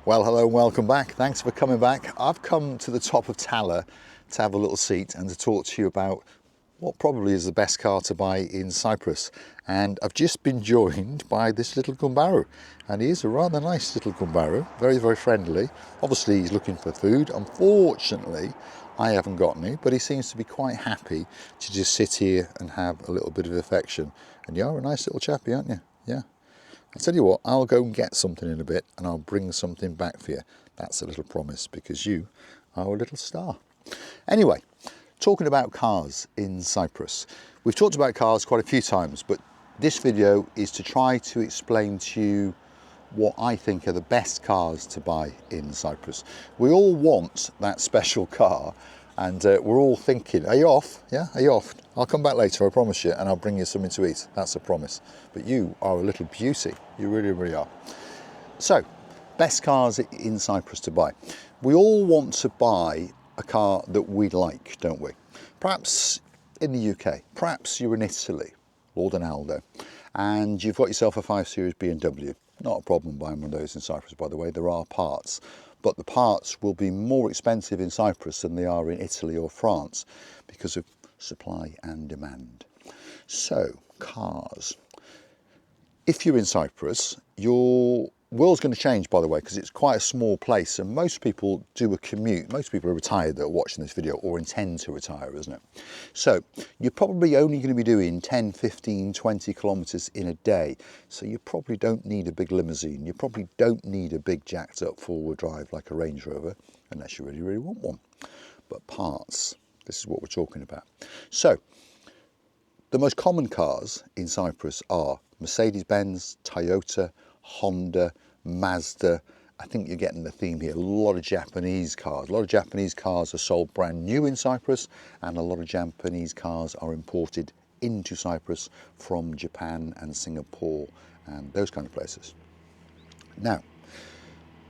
Well, hello and welcome back. Thanks for coming back. I've come to the top of Tala to have a little seat and to talk to you about what probably is the best car to buy in Cyprus. And I've just been joined by this little Gumbaru, and he is a rather nice little Gumbaru, very, very friendly. Obviously he's looking for food. Unfortunately, I haven't got any, but he seems to be quite happy to just sit here and have a little bit of affection. And you are a nice little chappy, aren't you? Yeah. I'll tell you what, I'll go and get something in a bit and I'll bring something back for you. That's a little promise because you are a little star. Anyway, talking about cars in Cyprus. We've talked about cars quite a few times, but this video is to try to explain to you what I think are the best cars to buy in Cyprus. We all want that special car, and we're all thinking, are you off? Yeah, are you off? I'll come back later, I promise you, and I'll bring you something to eat. That's a promise. But you are a little beauty. You really, really are. So, best cars in Cyprus to buy. We all want to buy a car that we like, don't we? Perhaps in the UK, perhaps you're in Italy, Lord and Aldo, and you've got yourself a 5 Series BMW. Not a problem buying one of those in Cyprus, by the way. There are parts, but the parts will be more expensive in Cyprus than they are in Italy or France because of supply and demand. So, cars. If you're in Cyprus, your world's going to change, by the way, because it's quite a small place and most people do a commute. Most people are retired that are watching this video or intend to retire, isn't it? So you're probably only going to be doing 10, 15, 20 kilometres in a day. So you probably don't need a big limousine. You probably don't need a big jacked up four-wheel drive like a Range Rover, unless you really, really want one. But parts, this is what we're talking about. So the most common cars in Cyprus are Mercedes-Benz, Toyota, Honda, Mazda. I think you're getting the theme here. A lot of Japanese cars. A lot of Japanese cars are sold brand new in Cyprus, and a lot of Japanese cars are imported into Cyprus from Japan and Singapore and those kind of places. Now,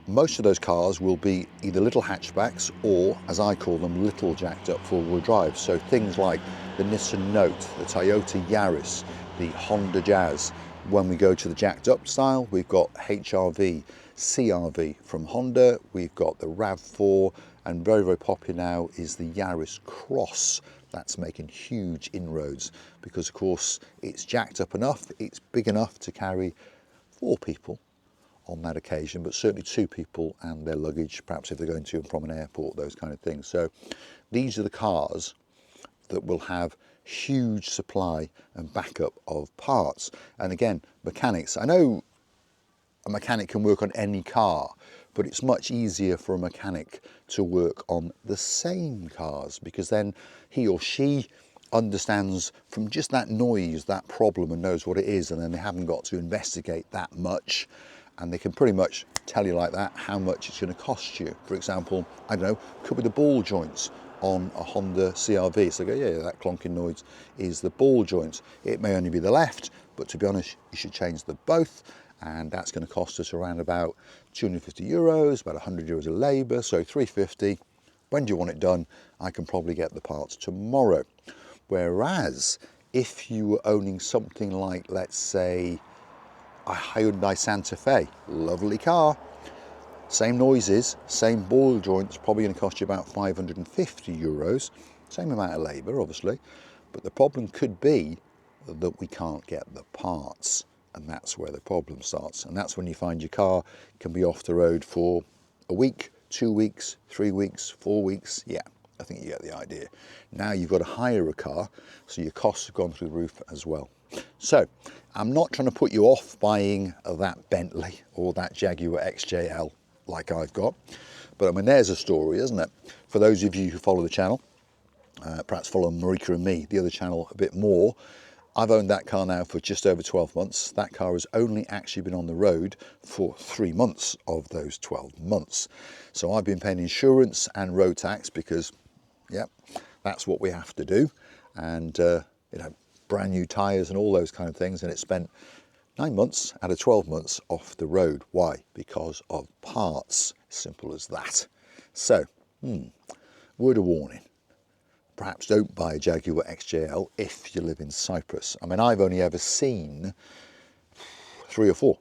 most of those cars will be either little hatchbacks or, as I call them, little jacked up four-wheel drive. So things like the Nissan Note, the Toyota Yaris, the Honda Jazz. When we go to the jacked up style, we've got HRV, CRV from Honda, we've got the RAV4, and very, very popular now is the Yaris Cross. That's making huge inroads because, of course, it's jacked up enough, it's big enough to carry 4 people on that occasion, but certainly 2 people and their luggage, perhaps if they're going to and from an airport, those kind of things. So these are the cars that will have huge supply and backup of parts. And again, mechanics. I know a mechanic can work on any car, but it's much easier for a mechanic to work on the same cars because then he or she understands from just that noise, that problem, and knows what it is, and then they haven't got to investigate that much, and they can pretty much tell you like that how much it's going to cost you. For example, I don't know, could be the ball joints on a Honda CRV. So go, yeah, that clonking noise is the ball joints. It may only be the left, but to be honest, you should change the both. And that's going to cost us around about 250 euros, about 100 euros of labour, so 350. When do you want it done? I can probably get the parts tomorrow. Whereas if you were owning something like, let's say, a Hyundai Santa Fe, lovely car, same noises, same ball joints, probably going to cost you about 550 euros. Same amount of labour, obviously, but the problem could be that we can't get the parts, and that's where the problem starts. And that's when you find your car can be off the road for a week, 2 weeks, 3 weeks, 4 weeks. Yeah, I think you get the idea. Now you've got to hire a car, so your costs have gone through the roof as well. So I'm not trying to put you off buying that Bentley or that Jaguar XJL like I've got, but I mean, there's a story, isn't it? For those of you who follow the channel, perhaps follow Marika and me, the other channel, a bit more. I've owned that car now for just over 12 months. That car has only actually been on the road for 3 months of those 12 months. So I've been paying insurance and road tax because, yeah, that's what we have to do. And, you know, brand new tyres and all those kind of things. And it spent 9 months out of 12 months off the road. Why? Because of parts. Simple as that. So, word of warning. Perhaps don't buy a Jaguar XJL if you live in Cyprus. I mean, I've only ever seen 3 or 4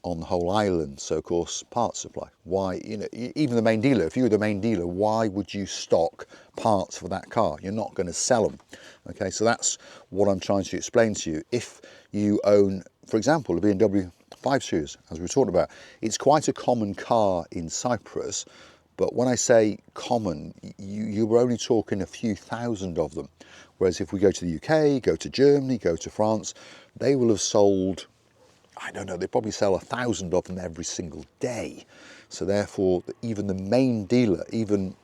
on the whole island. So of course, parts supply. Why, you know, even the main dealer, if you were the main dealer, why would you stock parts for that car? You're not going to sell them. Okay, so that's what I'm trying to explain to you. If you own, for example, a BMW 5 Series, as we were talking about, it's quite a common car in Cyprus. But when I say common, you were only talking a few thousand of them. Whereas if we go to the UK, go to Germany, go to France, they will have sold, I don't know, they probably sell 1,000 of them every single day. So therefore, even the main dealer, even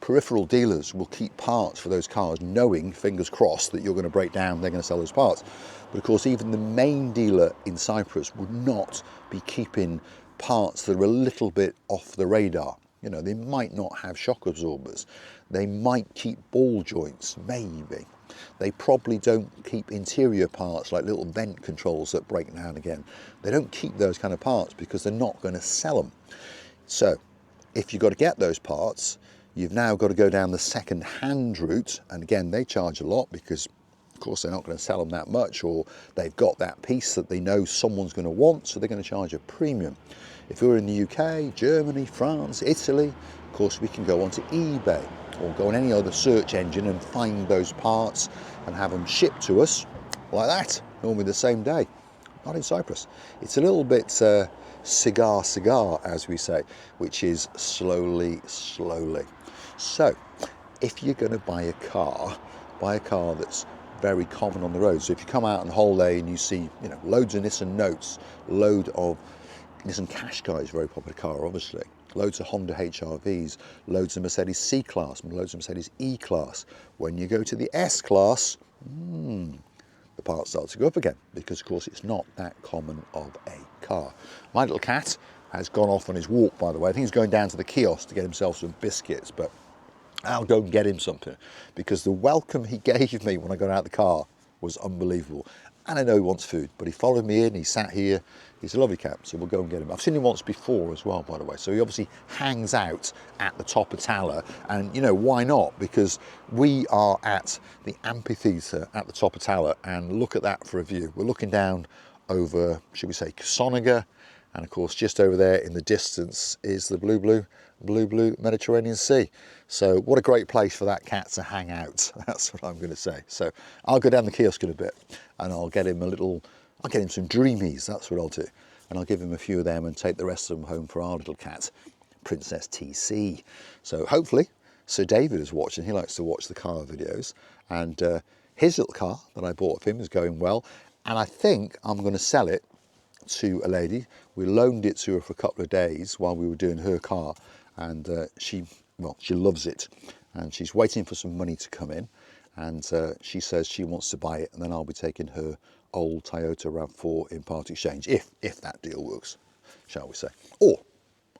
peripheral dealers will keep parts for those cars, knowing, fingers crossed, that you're going to break down, they're going to sell those parts. But of course, even the main dealer in Cyprus would not be keeping parts that are a little bit off the radar. You know, they might not have shock absorbers. They might keep ball joints, maybe. They probably don't keep interior parts like little vent controls that break now and again. They don't keep those kind of parts because they're not going to sell them. So if you've got to get those parts, you've now got to go down the second-hand route. And again, they charge a lot because, of course, they're not going to sell them that much, or they've got that piece that they know someone's going to want, so they're going to charge a premium. If we're in the UK, Germany, France, Italy, of course, we can go onto eBay or go on any other search engine and find those parts and have them shipped to us like that, normally the same day. Not in Cyprus. It's a little bit cigar, as we say, which is slowly. So if you're going to buy a car that's very common on the road. So if you come out on holiday and you see, you know, loads of Nissan Notes, load of Nissan Qashqai is a very popular car, obviously. Loads of Honda HRVs, loads of Mercedes C-Class, loads of Mercedes E-Class. When you go to the S-Class, the parts start to go up again, because of course it's not that common of a car. My little cat has gone off on his walk, by the way. I think he's going down to the kiosk to get himself some biscuits, but I'll go and get him something, because the welcome he gave me when I got out of the car was unbelievable. And I know he wants food, but he followed me in, he sat here. He's a lovely cat, so we'll go and get him. I've seen him once before as well, by the way. So he obviously hangs out at the top of Taller, and you know, why not? Because we are at the amphitheatre at the top of Taller, and look at that for a view. We're looking down over, should we say, Kasoniga, and of course, just over there in the distance is the blue Mediterranean Sea. So what a great place for that cat to hang out. That's what I'm going to say. So I'll go down the kiosk in a bit and I'll get him some Dreamies, that's what I'll do. And I'll give him a few of them and take the rest of them home for our little cat, Princess TC. So hopefully Sir David is watching. He likes to watch the car videos, and his little car that I bought of him is going well. And I think I'm going to sell it to a lady. We loaned it to her for a couple of days while we were doing her car, and she loves it, and she's waiting for some money to come in, and she says she wants to buy it, and then I'll be taking her old Toyota RAV4 in part exchange, if that deal works, shall we say. Or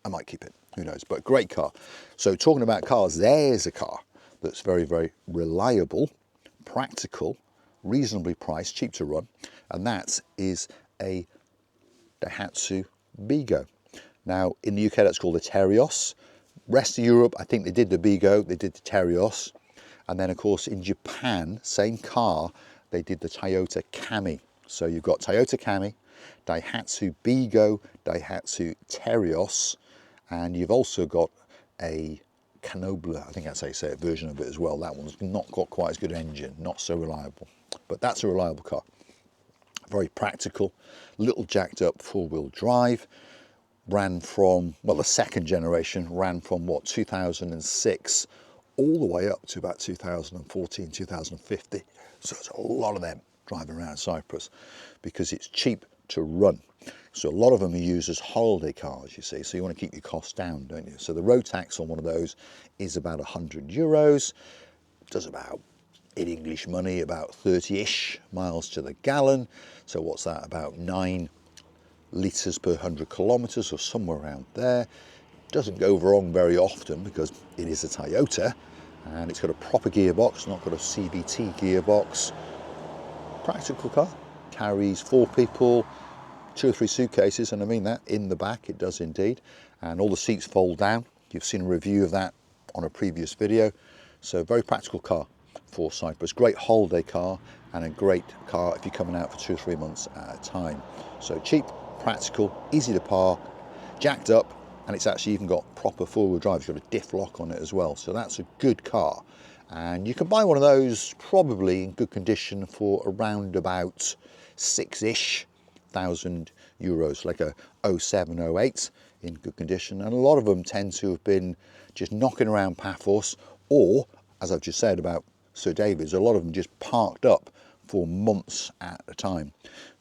I might keep it, who knows, but great car. So talking about cars, there's a car that's very, very reliable, practical, reasonably priced, cheap to run, and that is a Daihatsu Bigo. Now in the UK that's called a Terios. Rest of Europe, I think they did the Bigo, they did the Terios, and then of course in Japan, same car, they did the Toyota Camry. So you've got Toyota Camry, Daihatsu Bigo, Daihatsu Terios, and you've also got a Canobla, I think that's how you say it, version of it as well. That one's not got quite as good an engine, not so reliable, but that's a reliable car. Very practical, little jacked up four-wheel drive, ran from, well, the second generation ran from what, 2006 all the way up to about 2014, 2050. So it's a lot of them driving around Cyprus because it's cheap to run. So a lot of them are used as holiday cars, you see, so you want to keep your costs down, don't you? So the road tax on one of those is about €100, does about, in English money, about 30-ish miles to the gallon. So what's that, about 9 litres per 100 kilometres or somewhere around there. Doesn't go wrong very often because it is a Toyota and it's got a proper gearbox, not got a CVT gearbox. Practical car, carries 4 people, 2 or 3 suitcases, and I mean that, in the back it does indeed, and all the seats fold down. You've seen a review of that on a previous video. So very practical car for Cyprus, great holiday car and a great car if you're coming out for 2 or 3 months at a time. So cheap, practical, easy to park, jacked up, and it's actually even got proper four-wheel drive. It's got a diff lock on it as well, so that's a good car. And you can buy one of those probably in good condition for around about 6-ish thousand euros, like a 07, 08 in good condition. And a lot of them tend to have been just knocking around Paphos, or, as I've just said about Sir David's, a lot of them just parked up for months at a time,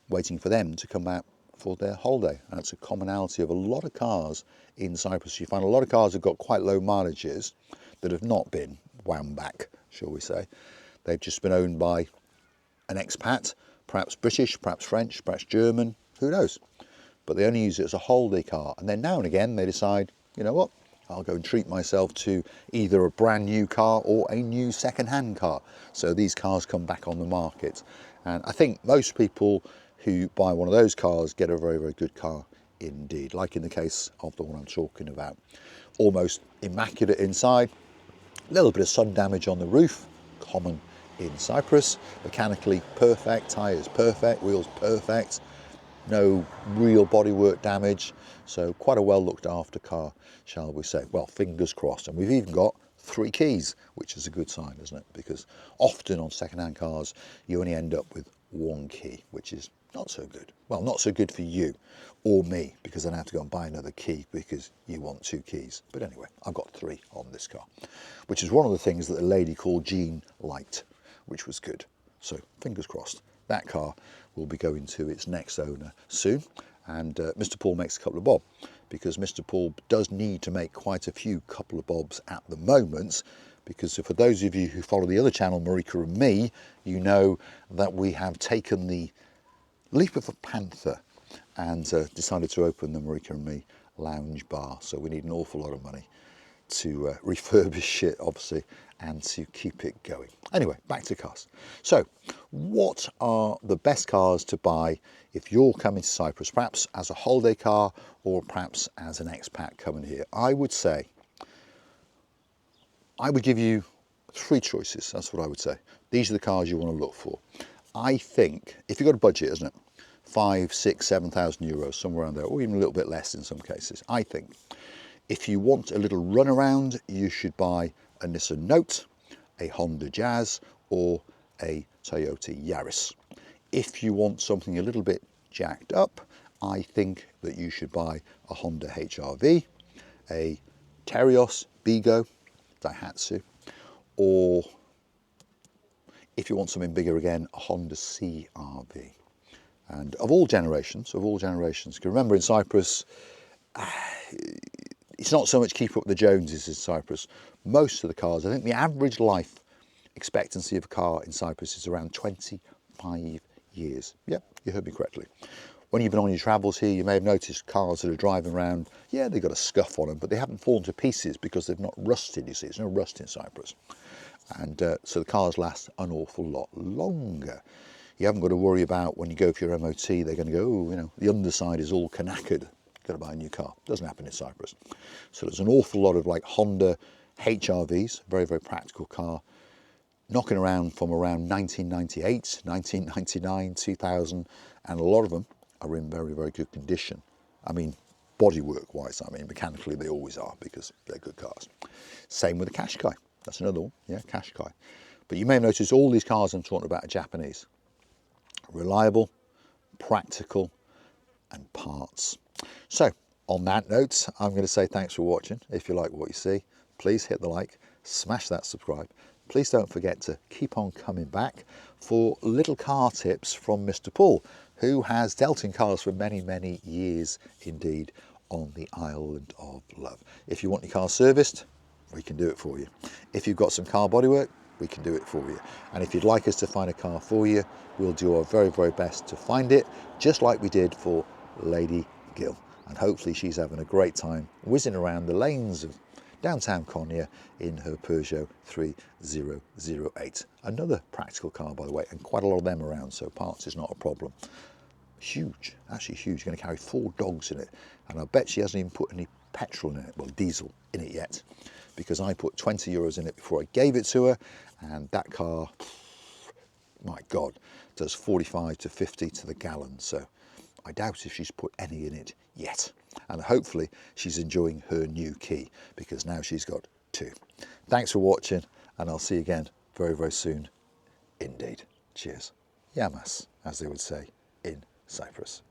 waiting for them to come out for their holiday. And that's a commonality of a lot of cars in Cyprus. You find a lot of cars have got quite low mileages that have not been wound back, shall we say. They've just been owned by an expat, perhaps British, perhaps French, perhaps German, who knows. But they only use it as a holiday car. And then now and again they decide, you know what, I'll go and treat myself to either a brand new car or a new second-hand car. So these cars come back on the market. And I think most people who buy one of those cars get a very, very good car indeed, like in the case of the one I'm talking about. Almost immaculate inside, a little bit of sun damage on the roof, common in Cyprus. Mechanically perfect, tyres perfect, wheels perfect, no real bodywork damage. So quite a well looked after car, shall we say. Well, fingers crossed. And we've even got 3 keys, which is a good sign, isn't it? Because often on second-hand cars, you only end up with 1 key, which is not so good. Well, not so good for you or me, because then I have to go and buy another key because you want 2 keys. But anyway, I've got 3 on this car, which is one of the things that a lady called Jean liked, which was good. So fingers crossed. That car will be going to its next owner soon. And Mr. Paul makes a couple of bob, because Mr. Paul does need to make quite a few couple of bobs at the moment, because for those of you who follow the other channel, Marika and me, you know that we have taken the leap of a panther and decided to open the Marika and me lounge bar. So we need an awful lot of money to refurbish it, obviously, and to keep it going. Anyway, back to cars. So what are the best cars to buy if you're coming to Cyprus, perhaps as a holiday car or perhaps as an expat coming here? I would say, I would give you 3 choices. That's what I would say. These are the cars you want to look for. I think if you've got a budget, isn't it? 5, 6, 7,000 euros, somewhere around there, or even a little bit less in some cases. I think if you want a little run around, you should buy a Nissan Note, a Honda Jazz, or a Toyota Yaris. If you want something a little bit jacked up, I think that you should buy a Honda HR-V, a Terios, Bigo, Daihatsu, or if you want something bigger again, a Honda CR-V. And of all generations, because remember in Cyprus, it's not so much keep up with the Joneses in Cyprus. Most of the cars, I think the average life expectancy of a car in Cyprus is around 25 years. Yep, you heard me correctly. When you've been on your travels here, you may have noticed cars that are driving around, yeah, they've got a scuff on them, but they haven't fallen to pieces because they've not rusted, you see. There's no rust in Cyprus. And so the cars last an awful lot longer. You haven't got to worry about when you go for your MOT, they're going to go, oh, you know, the underside is all knackered. Got to buy a new car. Doesn't happen in Cyprus. So there's an awful lot of like Honda HR-Vs, very, very practical car, knocking around from around 1998, 1999, 2000, and a lot of them are in very, very good condition. I mean, bodywork wise, I mean, mechanically they always are because they're good cars. Same with the Qashqai. That's another one, yeah, Qashqai. But you may have noticed all these cars I'm talking about are Japanese. Reliable, practical, and parts. So, on that note, I'm going to say thanks for watching. If you like what you see, please hit the like, smash that subscribe. Please don't forget to keep on coming back for little car tips from Mr. Paul, who has dealt in cars for many, many years indeed on the island of love. If you want your car serviced, we can do it for you. If you've got some car bodywork, we can do it for you. And if you'd like us to find a car for you, we'll do our very, very best to find it, just like we did for Lady Gill. And hopefully she's having a great time whizzing around the lanes of downtown Konya in her Peugeot 3008. Another practical car, by the way, and quite a lot of them around, so parts is not a problem. Huge, actually huge. Going to carry 4 dogs in it, and I bet she hasn't even put any petrol in it, well, diesel in it yet, because I put 20 euros in it before I gave it to her, and that car, my God, does 45 to 50 to the gallon. So I doubt if she's put any in it yet. And hopefully she's enjoying her new key, because now she's got 2. Thanks for watching, and I'll see you again very, very soon indeed. Cheers. Yamas, as they would say in Cyprus.